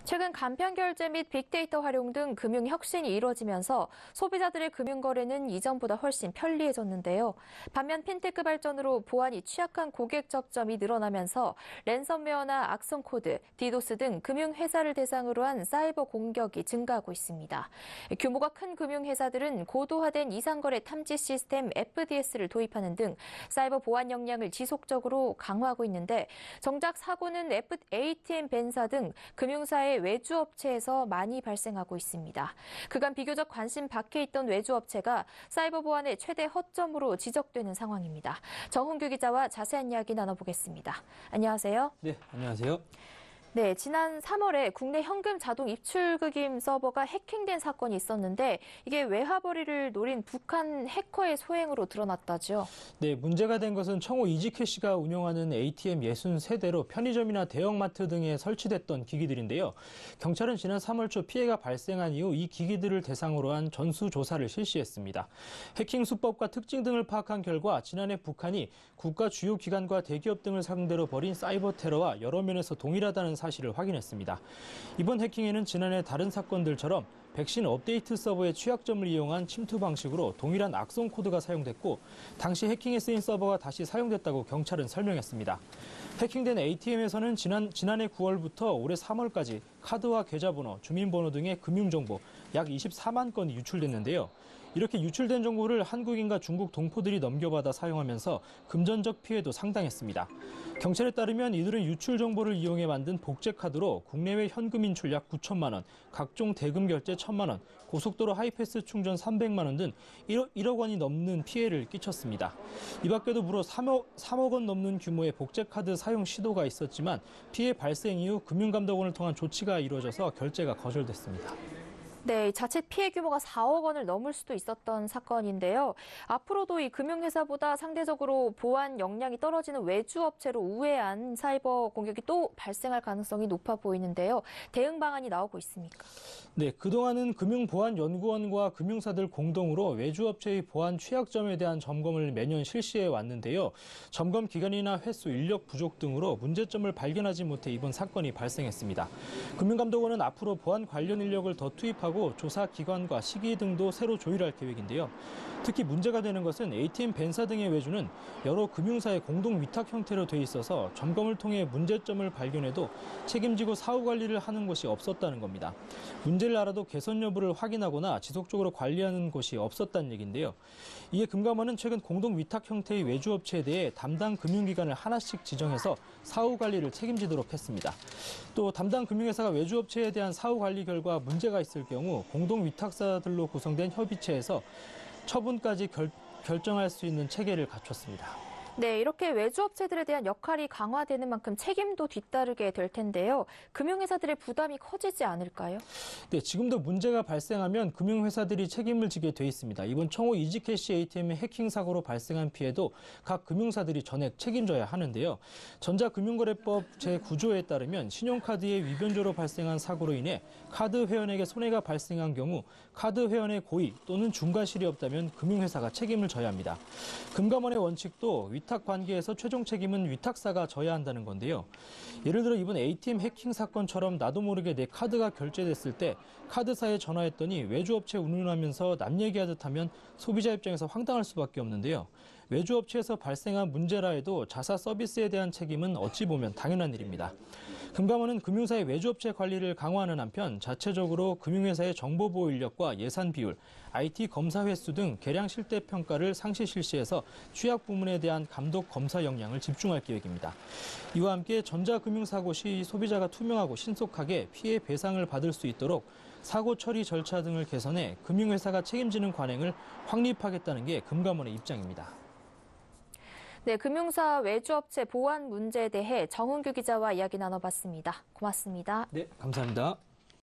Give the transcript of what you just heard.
최근 간편 결제 및 빅데이터 활용 등 금융 혁신이 이루어지면서 소비자들의 금융 거래는 이전보다 훨씬 편리해졌는데요. 반면 핀테크 발전으로 보안이 취약한 고객 접점이 늘어나면서 랜섬웨어나 악성 코드, 디도스 등 금융 회사를 대상으로 한 사이버 공격이 증가하고 있습니다. 규모가 큰 금융 회사들은 고도화된 이상거래 탐지 시스템 FDS를 도입하는 등 사이버 보안 역량을 지속적으로 강화하고 있는데 정작 사고는 ATM 벤사 등 금융사의 외주업체에서 많이 발생하고 있습니다. 그간 비교적 관심 밖에 있던 외주업체가 사이버 보안의 최대 허점으로 지적되는 상황입니다. 정훈규 기자와 자세한 이야기 나눠보겠습니다. 안녕하세요. 네, 안녕하세요. 네, 지난 3월에 국내 현금 자동 입출금임 서버가 해킹된 사건이 있었는데 이게 외화벌이를 노린 북한 해커의 소행으로 드러났다죠. 네, 문제가 된 것은 청호 이지캐시가 운영하는 ATM 63대로 편의점이나 대형마트 등에 설치됐던 기기들인데요. 경찰은 지난 3월 초 피해가 발생한 이후 이 기기들을 대상으로 한 전수조사를 실시했습니다. 해킹 수법과 특징 등을 파악한 결과 지난해 북한이 국가 주요 기관과 대기업 등을 상대로 벌인 사이버 테러와 여러 면에서 동일하다는 사실을 확인했습니다. 이번 해킹에는 지난해 다른 사건들처럼 백신 업데이트 서버의 취약점을 이용한 침투 방식으로 동일한 악성 코드가 사용됐고 당시 해킹에 쓰인 서버가 다시 사용됐다고 경찰은 설명했습니다. 해킹된 ATM에서는 지난해 9월부터 올해 3월까지 카드와 계좌번호, 주민번호 등의 금융정보 약 24만 건이 유출됐는데요. 이렇게 유출된 정보를 한국인과 중국 동포들이 넘겨받아 사용하면서 금전적 피해도 상당했습니다. 경찰에 따르면 이들은 유출 정보를 이용해 만든 복제 카드로 국내외 현금 인출 약 9천만 원, 각종 대금 결제 1천만 원, 고속도로 하이패스 충전 300만 원 등 1억 원이 넘는 피해를 끼쳤습니다. 이 밖에도 무려 3억 원 넘는 규모의 복제 카드 사용 시도가 있었지만 피해 발생 이후 금융감독원을 통한 조치가 이루어져서 결제가 거절됐습니다. 네, 자칫 피해 규모가 4억 원을 넘을 수도 있었던 사건인데요. 앞으로도 이 금융회사보다 상대적으로 보안 역량이 떨어지는 외주업체로 우회한 사이버 공격이 또 발생할 가능성이 높아 보이는데요. 대응 방안이 나오고 있습니까? 네, 그동안은 금융보안연구원과 금융사들 공동으로 외주업체의 보안 취약점에 대한 점검을 매년 실시해 왔는데요. 점검 기간이나 횟수, 인력 부족 등으로 문제점을 발견하지 못해 이번 사건이 발생했습니다. 금융감독원은 앞으로 보안 관련 인력을 더 투입하고 조사 기관과 시기 등도 새로 조율할 계획인데요. 특히 문제가 되는 것은 ATM 벤사 등의 외주는 여러 금융사의 공동 위탁 형태로 돼 있어서 점검을 통해 문제점을 발견해도 책임지고 사후 관리를 하는 곳이 없었다는 겁니다. 문제를 알아도 개선 여부를 확인하거나 지속적으로 관리하는 곳이 없었다는 얘기인데요. 이에 금감원은 최근 공동 위탁 형태의 외주업체에 대해 담당 금융기관을 하나씩 지정해서 사후 관리를 책임지도록 했습니다. 또 담당 금융회사가 외주업체에 대한 사후 관리 결과 문제가 있을 경우 공동 위탁사들로 구성된 협의체에서 처분까지 결정할 수 있는 체계를 갖췄습니다. 네, 이렇게 외주업체들에 대한 역할이 강화되는 만큼 책임도 뒤따르게 될 텐데요. 금융회사들의 부담이 커지지 않을까요? 네, 지금도 문제가 발생하면 금융회사들이 책임을 지게 돼 있습니다. 이번 청호 이지캐시 ATM의 해킹 사고로 발생한 피해도 각 금융사들이 전액 책임져야 하는데요. 전자금융거래법 제9조에 따르면 신용카드의 위변조로 발생한 사고로 인해 카드 회원에게 손해가 발생한 경우 카드 회원의 고의 또는 중과실이 없다면 금융회사가 책임을 져야 합니다. 금감원의 원칙도 위탁 관계에서 최종 책임은 위탁사가 져야 한다는 건데요. 예를 들어 이번 ATM 해킹 사건처럼 나도 모르게 내 카드가 결제됐을 때 카드사에 전화했더니 외주업체 운운하면서 남 얘기하듯 하면 소비자 입장에서 황당할 수밖에 없는데요. 외주업체에서 발생한 문제라 해도 자사 서비스에 대한 책임은 어찌 보면 당연한 일입니다. 금감원은 금융사의 외주업체 관리를 강화하는 한편 자체적으로 금융회사의 정보보호 인력과 예산 비율, IT 검사 횟수 등 계량 실태 평가를 상시 실시해서 취약 부문에 대한 감독 검사 역량을 집중할 계획입니다. 이와 함께 전자금융사고 시 소비자가 투명하고 신속하게 피해 배상을 받을 수 있도록 사고 처리 절차 등을 개선해 금융회사가 책임지는 관행을 확립하겠다는 게 금감원의 입장입니다. 네, 금융사 외주업체 보안 문제에 대해 정훈규 기자와 이야기 나눠봤습니다. 고맙습니다. 네, 감사합니다.